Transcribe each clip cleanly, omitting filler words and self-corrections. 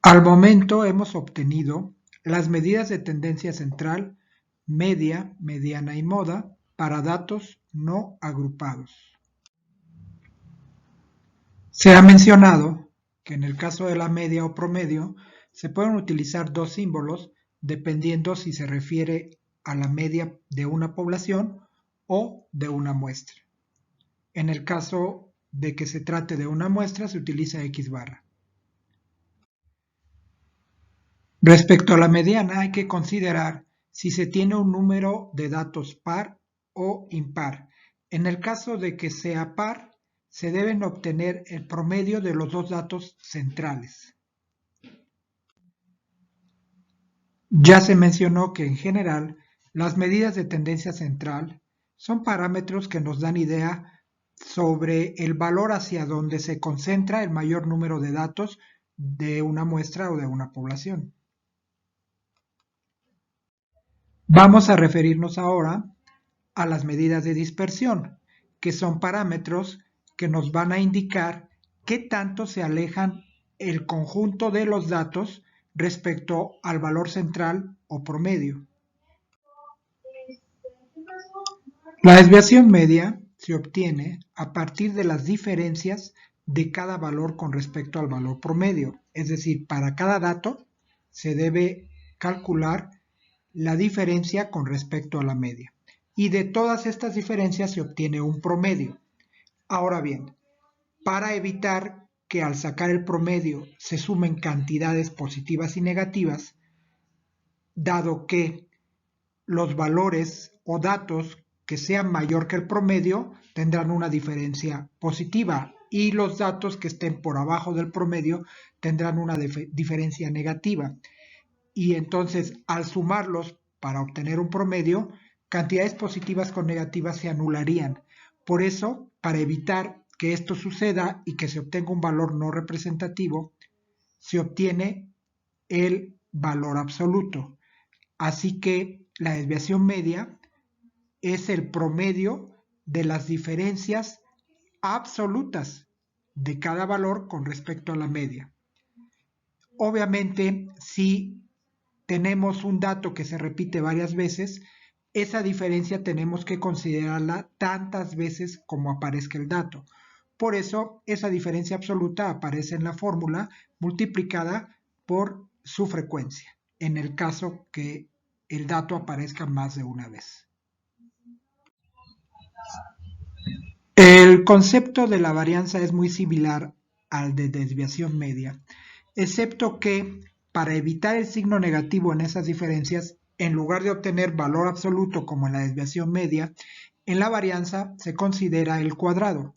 Al momento hemos obtenido las medidas de tendencia central, media, mediana y moda para datos no agrupados. Se ha mencionado que en el caso de la media o promedio se pueden utilizar dos símbolos dependiendo si se refiere a la media de una población o de una muestra. En el caso de que se trate de una muestra se utiliza X barra. Respecto a la mediana hay que considerar si se tiene un número de datos par o impar. En el caso de que sea par, se deben obtener el promedio de los dos datos centrales. Ya se mencionó que en general las medidas de tendencia central son parámetros que nos dan idea sobre el valor hacia donde se concentra el mayor número de datos de una muestra o de una población. Vamos a referirnos ahora a las medidas de dispersión, que son parámetros que nos van a indicar qué tanto se alejan el conjunto de los datos respecto al valor central o promedio. La desviación media se obtiene a partir de las diferencias de cada valor con respecto al valor promedio, es decir, para cada dato se debe calcular la diferencia con respecto a la media. Y de todas estas diferencias se obtiene un promedio. Ahora bien, para evitar que al sacar el promedio se sumen cantidades positivas y negativas, dado que los valores o datos que sean mayor que el promedio tendrán una diferencia positiva y los datos que estén por abajo del promedio tendrán una diferencia negativa. Y entonces al sumarlos para obtener un promedio, cantidades positivas con negativas se anularían. Por eso, para evitar que esto suceda y que se obtenga un valor no representativo, se obtiene el valor absoluto. Así que la desviación media es el promedio de las diferencias absolutas de cada valor con respecto a la media. Obviamente, si tenemos un dato que se repite varias veces, esa diferencia tenemos que considerarla tantas veces como aparezca el dato. Por eso, esa diferencia absoluta aparece en la fórmula multiplicada por su frecuencia, en el caso que el dato aparezca más de una vez. El concepto de la varianza es muy similar al de desviación media, excepto que para evitar el signo negativo en esas diferencias, en lugar de obtener valor absoluto como en la desviación media, en la varianza se considera el cuadrado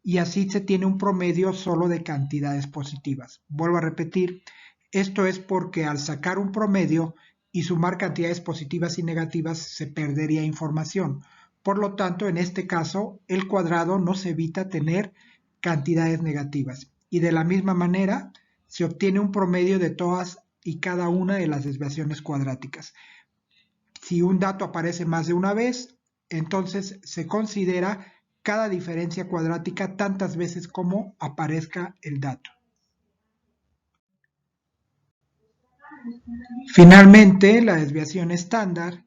y así se tiene un promedio solo de cantidades positivas. Vuelvo a repetir, esto es porque al sacar un promedio y sumar cantidades positivas y negativas se perdería información. Por lo tanto, en este caso, el cuadrado nos evita tener cantidades negativas. Y de la misma manera, se obtiene un promedio de todas y cada una de las desviaciones cuadráticas. Si un dato aparece más de una vez, entonces se considera cada diferencia cuadrática tantas veces como aparezca el dato. Finalmente, la desviación estándar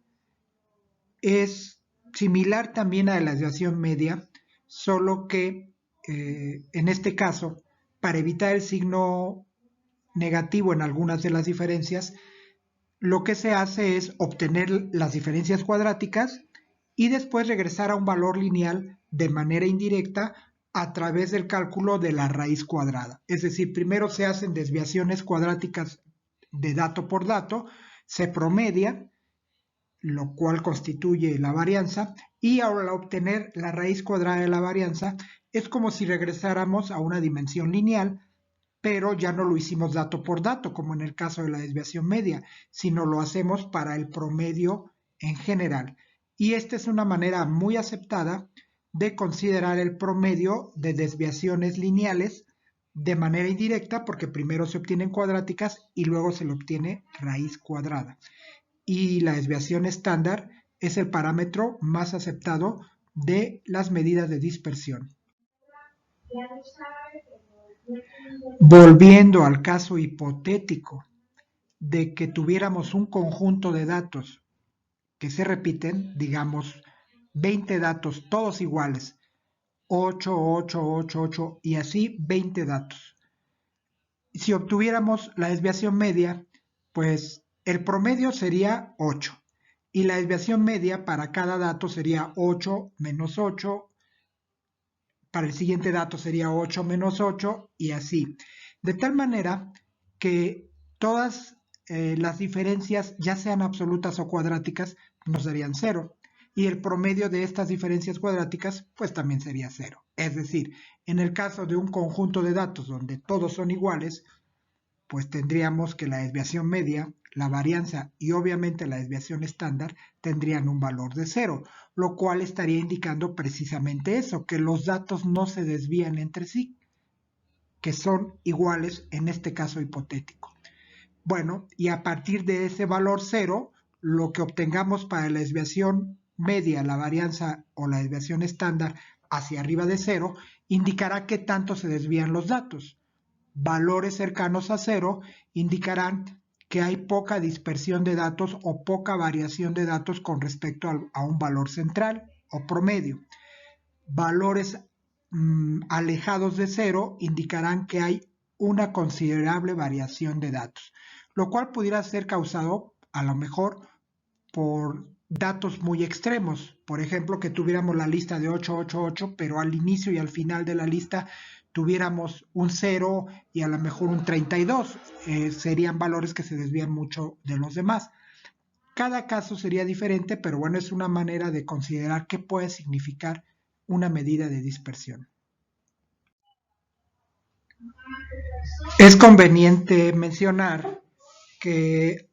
es similar también a la desviación media, solo que en este caso, para evitar el signo negativo en algunas de las diferencias, lo que se hace es obtener las diferencias cuadráticas y después regresar a un valor lineal de manera indirecta a través del cálculo de la raíz cuadrada. Es decir, primero se hacen desviaciones cuadráticas de dato por dato, se promedia, lo cual constituye la varianza, y al obtener la raíz cuadrada de la varianza, es como si regresáramos a una dimensión lineal, pero ya no lo hicimos dato por dato, como en el caso de la desviación media, sino lo hacemos para el promedio en general. Y esta es una manera muy aceptada de considerar el promedio de desviaciones lineales de manera indirecta, porque primero se obtienen cuadráticas y luego se le obtiene raíz cuadrada. Y la desviación estándar es el parámetro más aceptado de las medidas de dispersión. Volviendo al caso hipotético de que tuviéramos un conjunto de datos que se repiten, digamos 20 datos todos iguales, 8, 8, 8, 8 y así 20 datos. Si obtuviéramos la desviación media, pues el promedio sería 8 y la desviación media para cada dato sería 8 menos 8, para el siguiente dato sería 8 menos 8 y así. De tal manera que todas las diferencias, ya sean absolutas o cuadráticas, nos darían 0. Y el promedio de estas diferencias cuadráticas, pues también sería 0. Es decir, en el caso de un conjunto de datos donde todos son iguales, pues tendríamos que la desviación media, la varianza y obviamente la desviación estándar tendrían un valor de 0, lo cual estaría indicando precisamente eso, que los datos no se desvían entre sí, que son iguales en este caso hipotético. Bueno, y a partir de ese valor 0, lo que obtengamos para la desviación media, la varianza o la desviación estándar hacia arriba de 0, indicará qué tanto se desvían los datos. Valores cercanos a 0 indicarán que hay poca dispersión de datos o poca variación de datos con respecto a un valor central o promedio. Valores alejados de 0 indicarán que hay una considerable variación de datos, lo cual pudiera ser causado a lo mejor por datos muy extremos. Por ejemplo, que tuviéramos la lista de 888, pero al inicio y al final de la lista tuviéramos un 0 y a lo mejor un 32. Serían valores que se desvían mucho de los demás. Cada caso sería diferente, pero bueno, es una manera de considerar qué puede significar una medida de dispersión. Es conveniente mencionar que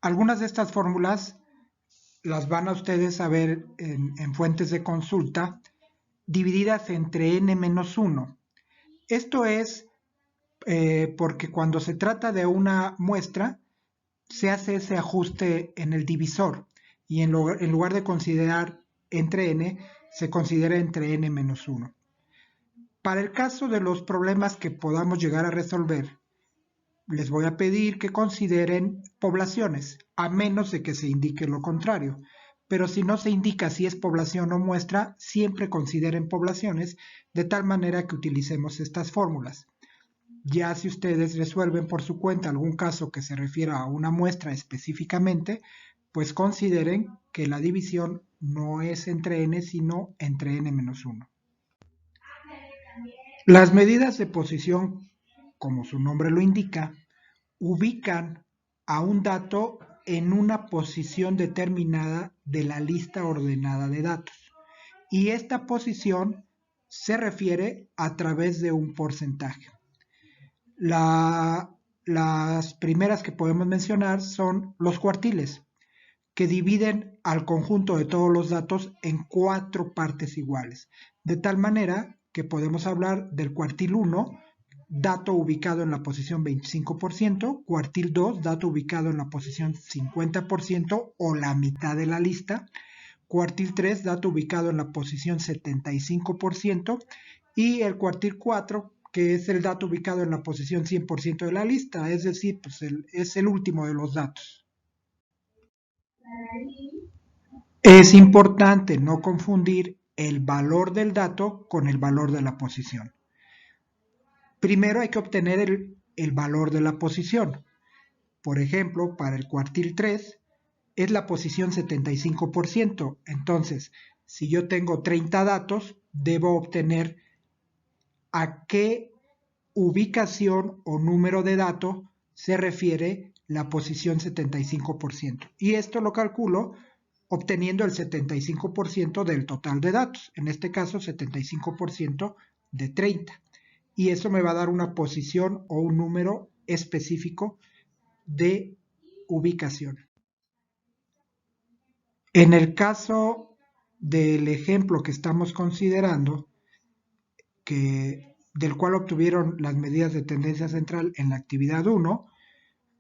algunas de estas fórmulas las van a ustedes a ver en fuentes de consulta divididas entre n-1. Esto es porque cuando se trata de una muestra, se hace ese ajuste en el divisor y en lugar de considerar entre n, se considera entre n-1. Para el caso de los problemas que podamos llegar a resolver, les voy a pedir que consideren poblaciones, a menos de que se indique lo contrario. Pero si no se indica si es población o muestra, siempre consideren poblaciones, de tal manera que utilicemos estas fórmulas. Ya si ustedes resuelven por su cuenta algún caso que se refiera a una muestra específicamente, pues consideren que la división no es entre n, sino entre n-1. Las medidas de posición, como su nombre lo indica, ubican a un dato en una posición determinada de la lista ordenada de datos. Y esta posición se refiere a través de un porcentaje. Las primeras que podemos mencionar son los cuartiles, que dividen al conjunto de todos los datos en 4 partes iguales, de tal manera que podemos hablar del cuartil 1, dato ubicado en la posición 25%, cuartil 2, dato ubicado en la posición 50% o la mitad de la lista, cuartil 3, dato ubicado en la posición 75% y el cuartil 4, que es el dato ubicado en la posición 100% de la lista, es decir, pues es el último de los datos. Es importante no confundir el valor del dato con el valor de la posición. Primero hay que obtener el valor de la posición. Por ejemplo, para el cuartil 3 es la posición 75%. Entonces, si yo tengo 30 datos, debo obtener a qué ubicación o número de dato se refiere la posición 75%. Y esto lo calculo obteniendo el 75% del total de datos, en este caso 75% de 30. Y eso me va a dar una posición o un número específico de ubicación. En el caso del ejemplo que estamos considerando, del cual obtuvieron las medidas de tendencia central en la actividad 1,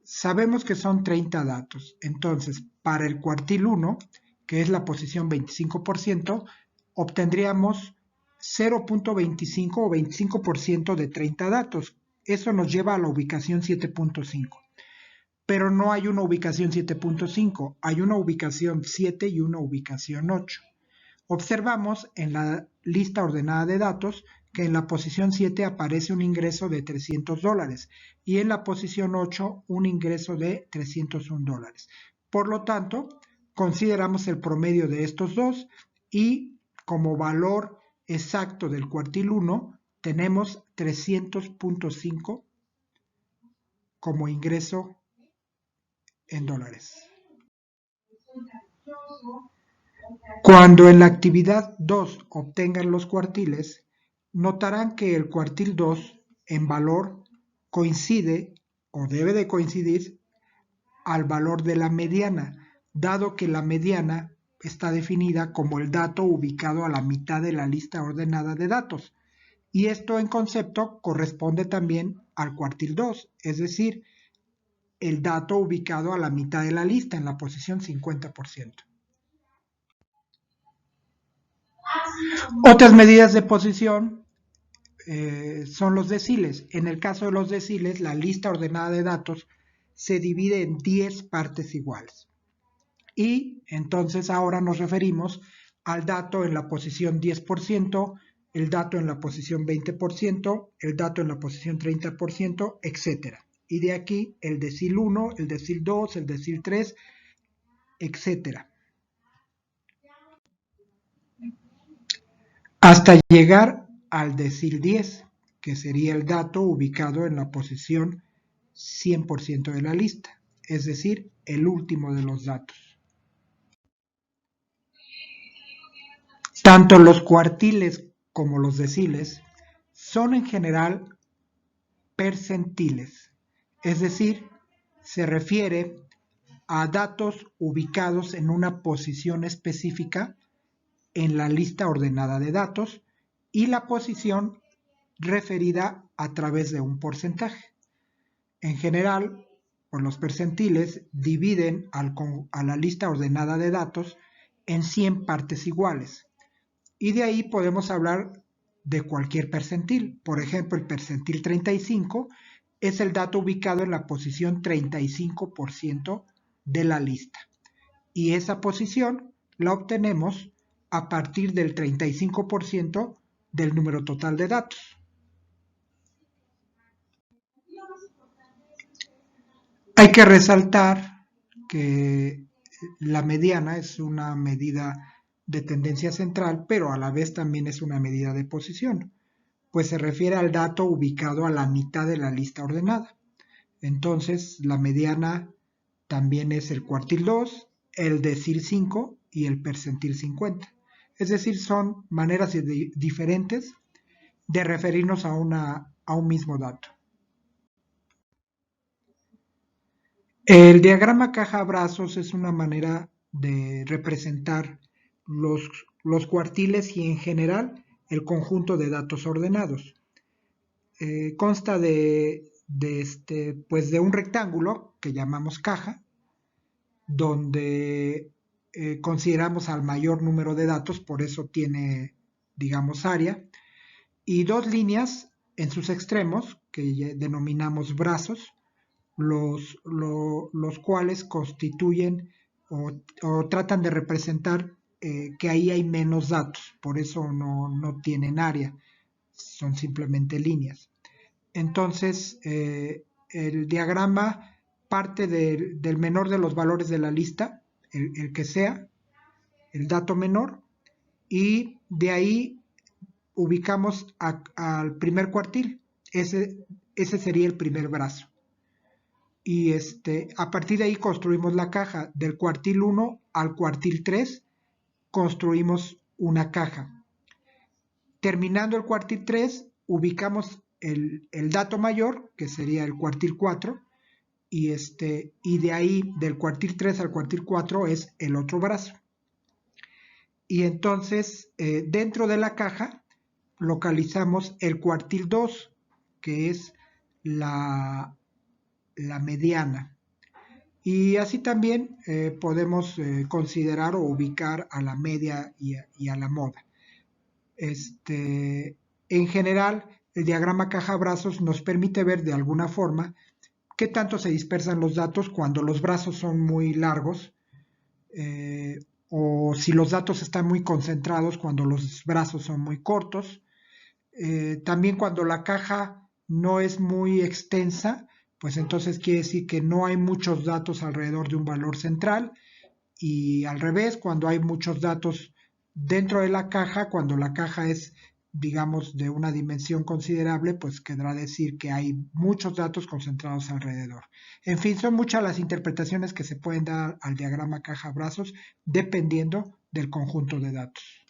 sabemos que son 30 datos. Entonces, para el cuartil 1, que es la posición 25%, obtendríamos 0.25 o 25% de 30 datos. Eso nos lleva a la ubicación 7.5. Pero no hay una ubicación 7.5, hay una ubicación 7 y una ubicación 8. Observamos en la lista ordenada de datos que en la posición 7 aparece un ingreso de $300 y en la posición 8 un ingreso de $301. Por lo tanto, consideramos el promedio de estos dos y como valor exacto del cuartil 1 tenemos 300.5 como ingreso en dólares. Cuando en la actividad 2 obtengan los cuartiles, notarán que el cuartil 2 en valor coincide o debe de coincidir al valor de la mediana, dado que la mediana está definida como el dato ubicado a la mitad de la lista ordenada de datos. Y esto en concepto corresponde también al cuartil 2, es decir, el dato ubicado a la mitad de la lista, en la posición 50%. Otras medidas de posición son los deciles. En el caso de los deciles, la lista ordenada de datos se divide en 10 partes iguales. Y entonces ahora nos referimos al dato en la posición 10%, el dato en la posición 20%, el dato en la posición 30%, etc. Y de aquí el decil 1, el decil 2, el decil 3, etc. Hasta llegar al decil 10, que sería el dato ubicado en la posición 100% de la lista, es decir, el último de los datos. Tanto los cuartiles como los deciles son en general percentiles, es decir, se refiere a datos ubicados en una posición específica en la lista ordenada de datos y la posición referida a través de un porcentaje. En general, por los percentiles dividen a la lista ordenada de datos en 100 partes iguales. Y de ahí podemos hablar de cualquier percentil. Por ejemplo, el percentil 35 es el dato ubicado en la posición 35% de la lista. Y esa posición la obtenemos a partir del 35% del número total de datos. Hay que resaltar que la mediana es una medida de tendencia central, pero a la vez también es una medida de posición, pues se refiere al dato ubicado a la mitad de la lista ordenada. Entonces, la mediana también es el cuartil 2, el decil 5 y el percentil 50. Es decir, son maneras diferentes de referirnos a un mismo dato. El diagrama caja-brazos es una manera de representar los cuartiles y en general el conjunto de datos ordenados. Consta pues de un rectángulo que llamamos caja, donde consideramos al mayor número de datos, por eso tiene, digamos, área, y dos líneas en sus extremos, que denominamos brazos, los cuales constituyen o tratan de representar que ahí hay menos datos, por eso no tienen área, son simplemente líneas. Entonces, el diagrama parte del menor de los valores de la lista, el que sea, el dato menor, y de ahí ubicamos al primer cuartil, ese sería el primer brazo. Y a partir de ahí construimos la caja. Del cuartil 1 al cuartil 3 construimos una caja. Terminando el cuartil 3, ubicamos el dato mayor, que sería el cuartil 4, y de ahí, del cuartil 3 al cuartil 4, es el otro brazo. Y entonces, dentro de la caja, localizamos el cuartil 2, que es la mediana. Y así también podemos considerar o ubicar a la media y a la moda. En general, el diagrama caja-brazos nos permite ver de alguna forma qué tanto se dispersan los datos cuando los brazos son muy largos, eh, o si los datos están muy concentrados cuando los brazos son muy cortos. También cuando la caja no es muy extensa, pues entonces quiere decir que no hay muchos datos alrededor de un valor central, y al revés, cuando hay muchos datos dentro de la caja, cuando la caja es, digamos, de una dimensión considerable, pues querrá decir que hay muchos datos concentrados alrededor. En fin, son muchas las interpretaciones que se pueden dar al diagrama caja-brazos dependiendo del conjunto de datos.